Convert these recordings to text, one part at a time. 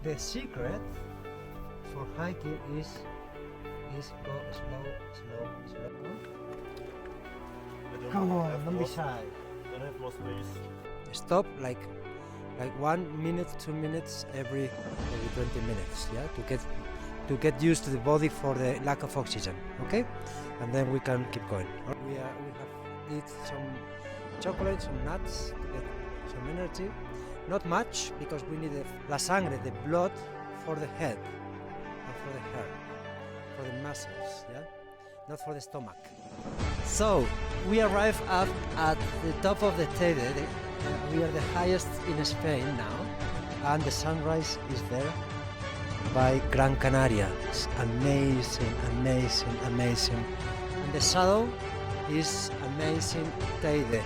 The secret for hiking is go slow. Come on, don't be shy. Don't have more space. Stop like 1 minute, 2 minutes every 20 minutes, yeah, to get used to the body for the lack of oxygen, okay? And then we can keep going. We have eat some chocolate, some nuts to get some energy. Not much, because we need la sangre, the blood, for the head and for the heart, for the muscles, yeah, not for the stomach. So we arrive up at the top of the Teide. We are the highest in Spain now, and the sunrise is there by Gran Canaria. It's amazing, amazing, amazing. And the shadow is amazing Teide.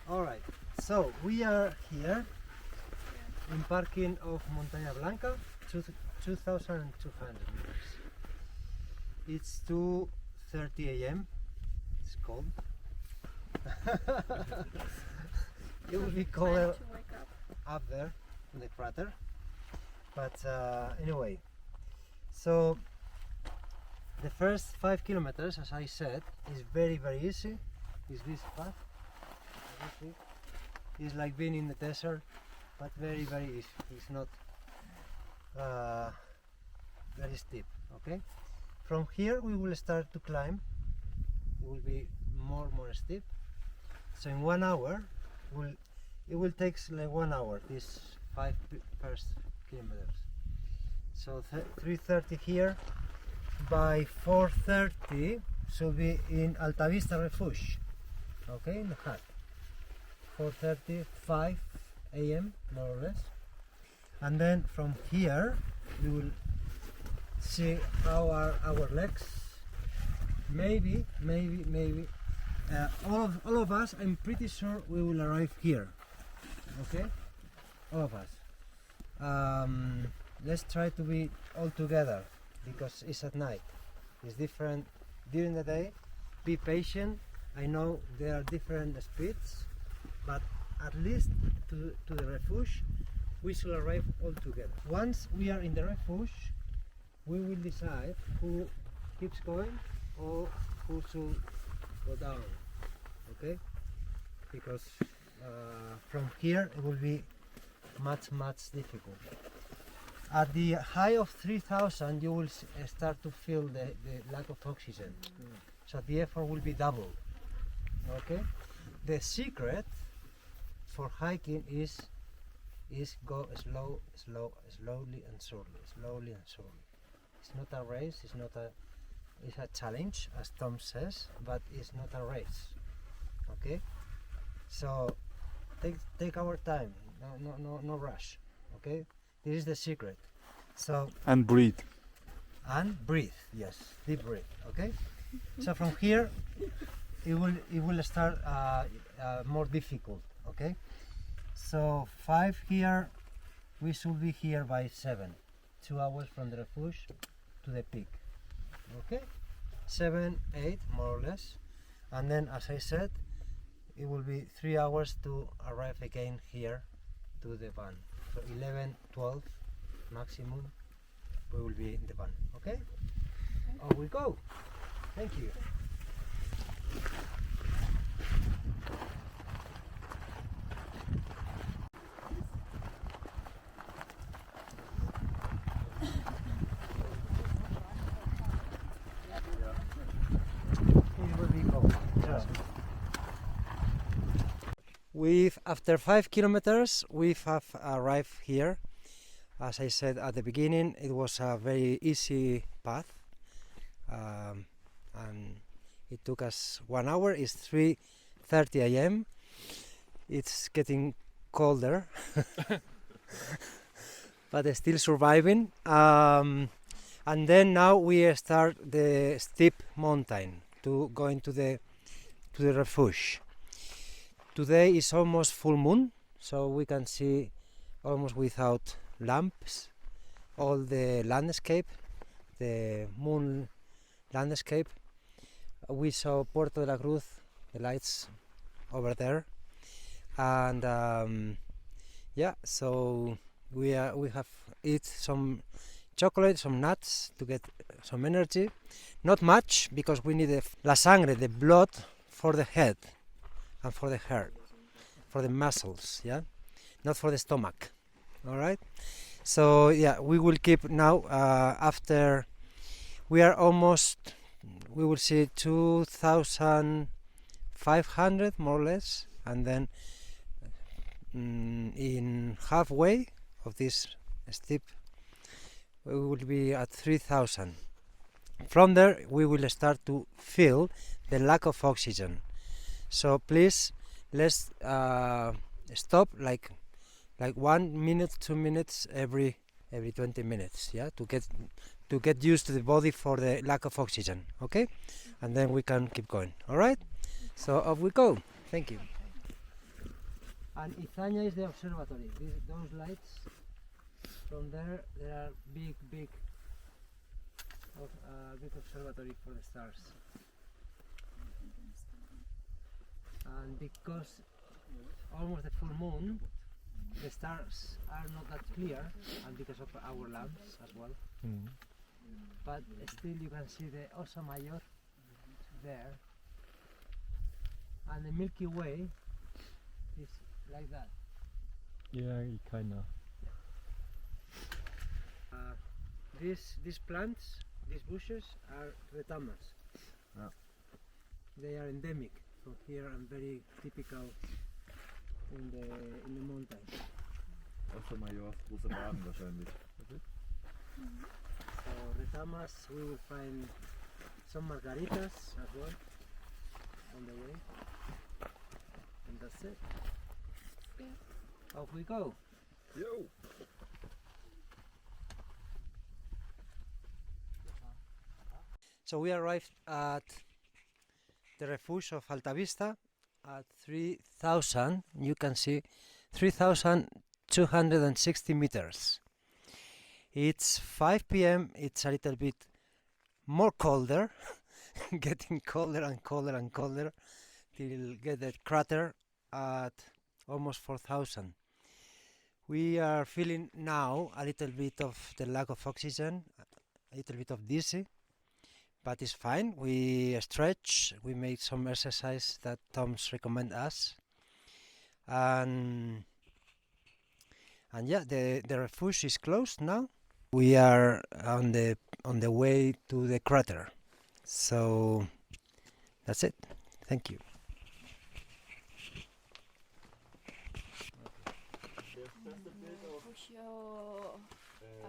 Alright, so we are here in parking of Montaña Blanca, 2,200 meters. It's 2:30 a.m. It's cold. It will be colder up there in the crater. But anyway, so the first 5 kilometers, as I said, is very easy. Is this path? It's like being in the desert, but very easy. It's not very steep. Okay. From here we will start to climb. It will be more steep. So in 1 hour, it will take like 1 hour. These 5 first kilometers. So 3:30 here. By 4:30 should be in Altavista Refuge. Okay, in the hut. 4:30, 5 a.m. more or less. And then from here we will see how are our legs. Maybe all of us, I'm pretty sure we will arrive here. Okay, all of us. Let's try to be all together, because it's at night. It's different during the day. Be patient. I know there are different speeds, but at least to the refuge we should arrive all together. Once we are in the refuge, we will decide who keeps going or who should go down. Okay, because from here it will be much difficult. At the height of 3,000 you will start to feel the lack of oxygen, so the effort will be double. Okay, the secret for hiking is go slowly and surely. It's not a race, it's a challenge, as Tom says, but it's not a race. Okay, so take our time, no rush. Okay, this is the secret. So and breathe. Yes, deep breathe. Okay, so from here it will start more difficult. Okay, so 5 here, we should be here by 7, 2 hours from the refuge to the peak. Okay, 7, 8 more or less, and then, as I said, it will be 3 hours to arrive again here to the van. So 11, 12 maximum we will be in the van. Okay, on we go. Thank you. After 5 kilometers, we have arrived here. As I said at the beginning, it was a very easy path, and it took us 1 hour. It's 3:30 a.m. It's getting colder, but it's still surviving. And then now we start the steep mountain to go into the refuge. Today is almost full moon, so we can see almost without lamps all the landscape, the moon landscape. We saw Puerto de la Cruz, the lights over there, and yeah, so we have eat some chocolate, some nuts to get some energy. Not much because we need la sangre, the blood for the head and for the heart, for the muscles, yeah, not for the stomach. All right. So yeah, we will keep now after we are almost. We will see 2,500 more or less, and then in halfway of this steep we will be at 3,000. From there we will start to feel the lack of oxygen, so please let's stop like 1 minute 2 minutes every 20 minutes, yeah, to get used to the body for the lack of oxygen. Okay, and then we can keep going. All right, so off we go. Thank you. And Izaña is the observatory. Those lights from there are big observatory for the stars. And because almost the full moon, the stars are not that clear, and because of our lamps as well. But still you can see the Osa Mayor there, and the Milky Way is like that. Yeah, kinda. These plants, these bushes are retamas. Yeah. They are endemic from here and very typical in the mountains. Außer Major, großer Wagen wahrscheinlich. So retamas, we will find some margaritas as well on the way, and that's it. Yeah. Off we go. Yo! So we arrived at the Refuge of Altavista at 3,000. You can see 3,260 meters. It's 5 p.m. It's a little bit more colder, getting colder and colder and colder till get the crater at almost 4,000. We are feeling now a little bit of the lack of oxygen, a little bit of dizzy, but it's fine. We stretch, we make some exercise that Tom's recommend us, and yeah, the refuge is closed now. We are on the way to the crater, so that's it. Thank you. Viejo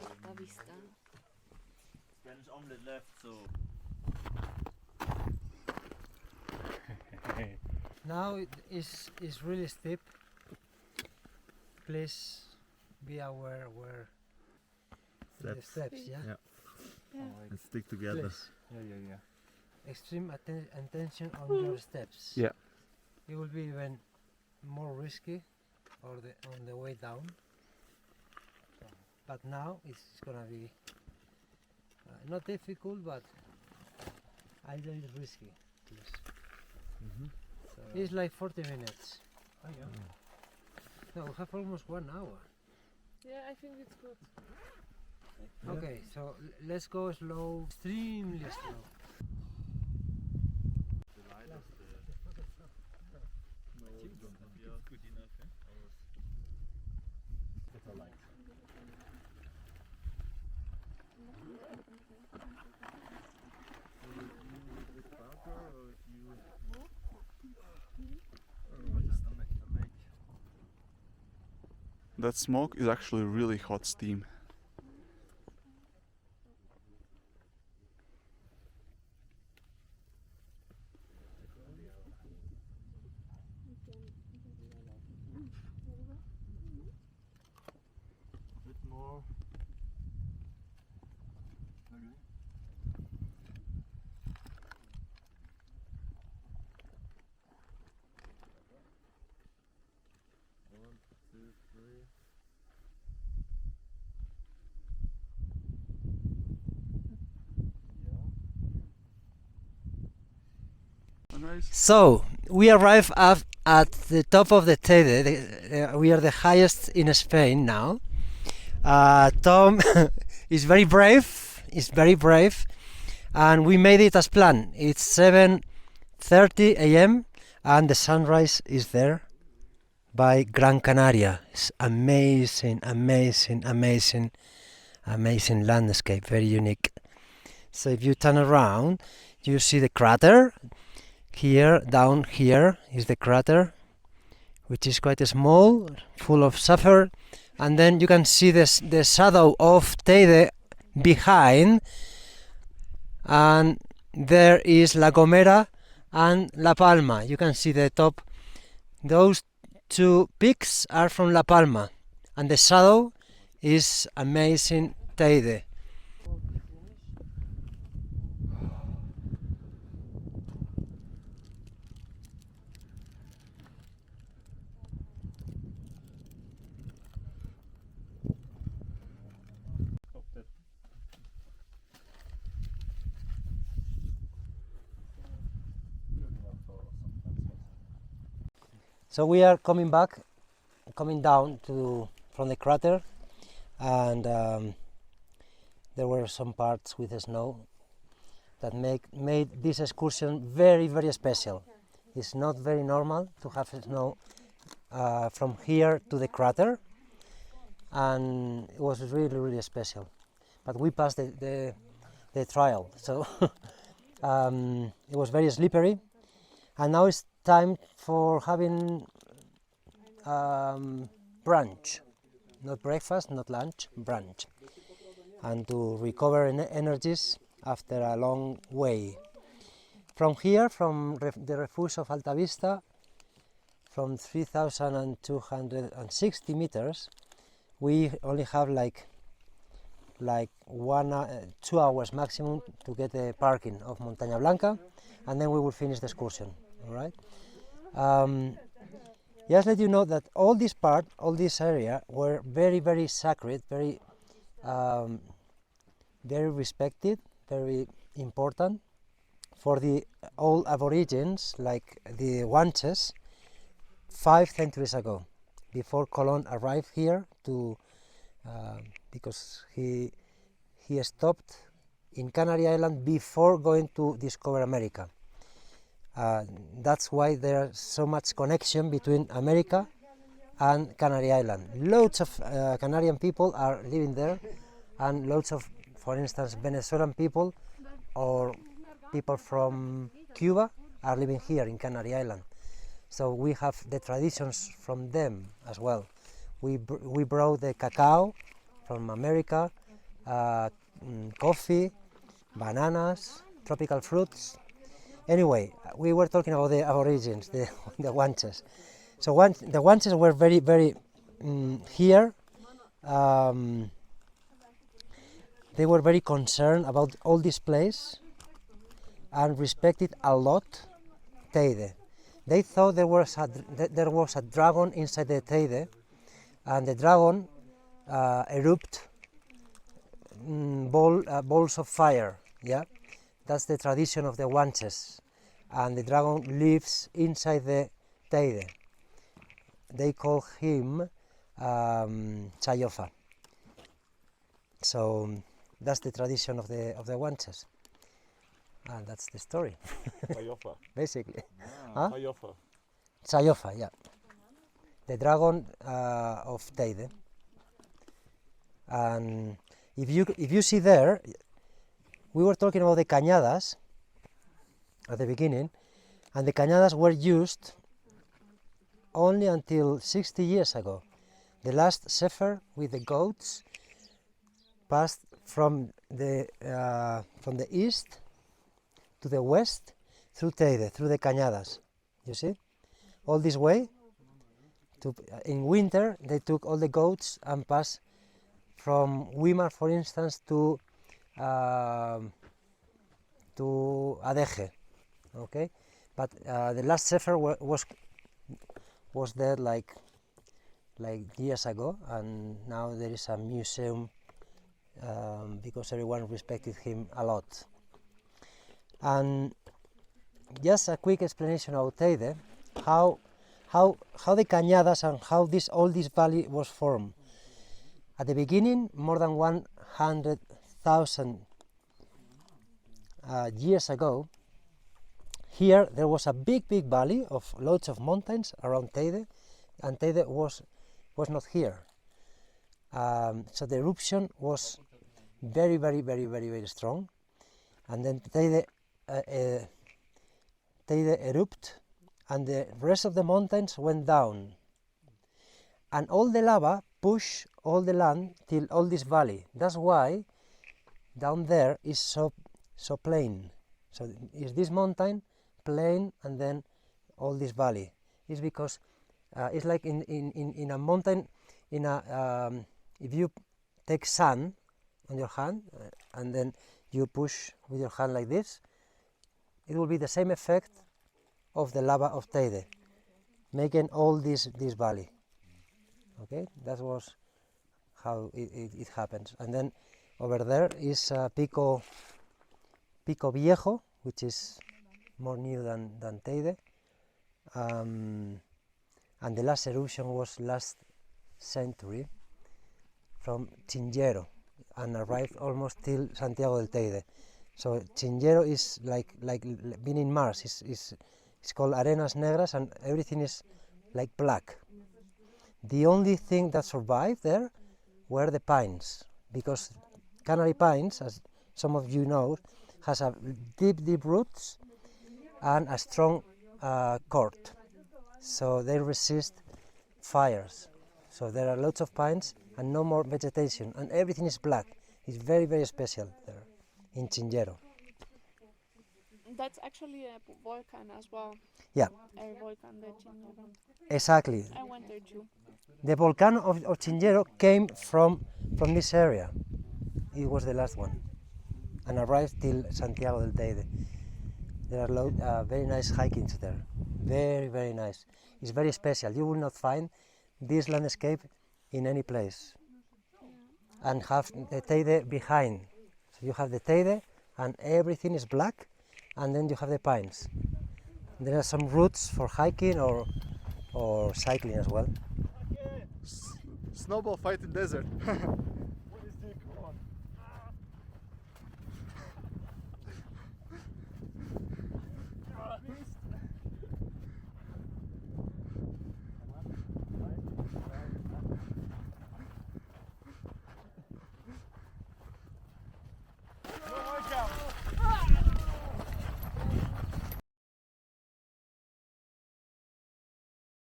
Altavista. Spanish omelette left, so. Now it is really steep. Please be aware where the steps, yeah? And stick together. Please. Yeah. Extreme attention on your steps. Yeah. It will be even more risky on the way down. But now it's gonna be not difficult, but a little risky. Please. So it's like 40 minutes. Oh, yeah. No, we have almost 1 hour. Yeah, I think it's good. Okay, so let's go slow, extremely slow. Good enough, better light. That smoke is actually really hot steam. Bit more. One, two, three. Nice. So we arrive at the top of the Teide. We are the highest in Spain now. Tom is very brave. And we made it as planned. It's 7:30 a.m. and the sunrise is there by Gran Canaria. It's amazing landscape, very unique. So if you turn around, you see the crater. Here, down here is the crater, which is quite small, full of sulfur, and then you can see the shadow of Teide behind, and there is La Gomera and La Palma. You can see the top. Those two peaks are from La Palma, and the shadow is amazing Teide. So we are coming down from the crater, and there were some parts with the snow that made this excursion very special. It's not very normal to have snow from here to the crater, and it was really special. But we passed the trial, so it was very slippery, and now it's time for having brunch, not breakfast, not lunch, brunch, and to recover energies after a long way. From here, from the Refuge of Altavista, from 3,260 meters, we only have like 2 hours maximum to get the parking of Montaña Blanca, and then we will finish the excursion. All right. Just let you know that all this area were very sacred, very respected, very important for the old Aborigines, like the Guanches, 5 centuries ago, before Colon arrived here to, because he stopped in Canary Island before going to discover America. That's why there's so much connection between America and Canary Island. Loads of Canarian people are living there, and loads of, for instance, Venezuelan people or people from Cuba are living here in Canary Island. So we have the traditions from them as well. We brought the cacao from America, coffee, bananas, tropical fruits. Anyway, we were talking about the Aborigines, the Guanches. So the Guanches were very here. They were very concerned about all this place and respected a lot Teide. They thought there was a dragon inside the Teide, and the dragon erupted balls of fire. Yeah. That's the tradition of the Guanches, and the dragon lives inside the Teide. They call him Chayofa. So that's the tradition of the Guanches, and that's the story. Chayofa. Basically. Ah, Chayofa. Chayofa, yeah. The dragon of Teide. And if you see there, we were talking about the cañadas at the beginning, and the cañadas were used only until 60 years ago. The last shepherd with the goats passed from the east to the west through Teide, through the cañadas. You see, all this way. In winter, they took all the goats and passed from Weimar, for instance, to Adeje, okay, but the last shepherd was there like years ago, and now there is a museum because everyone respected him a lot. And just a quick explanation about Teide, how the cañadas and how all this valley was formed. At the beginning, more than 100,000 years ago, here there was a big valley of loads of mountains around Teide, and Teide was not here. So the eruption was very strong, and then Teide erupted, and the rest of the mountains went down, and all the lava pushed all the land till all this valley. That's why down there is so plain. So is this mountain plain, and then all this valley is because it's like in a mountain, if you take sand on your hand and then you push with your hand like this, it will be the same effect of the lava of Teide, making all this valley. Okay, that was how it happens. And then over there is Pico Viejo, which is more new than Teide, and the last eruption was last century from Chinchero and arrived almost till Santiago del Teide. So Chinchero is like being in Mars. It's called Arenas Negras, and everything is like black. The only thing that survived there were the pines, because Canary pines, as some of you know, has a deep roots and a strong cord, so they resist fires. So there are lots of pines and no more vegetation, and everything is black. It's very special there in Chinchero. That's actually a volcano as well. Yeah. A volcano, the Chinchero. Exactly. I went there too. The volcano of Chinchero came from this area. It was the last one, and arrived till Santiago del Teide. There are very nice hikings there. Very nice. It's very special. You will not find this landscape in any place. And have the Teide behind. So you have the Teide and everything is black, and then you have the pines. There are some routes for hiking or cycling as well. Snowball fight in desert.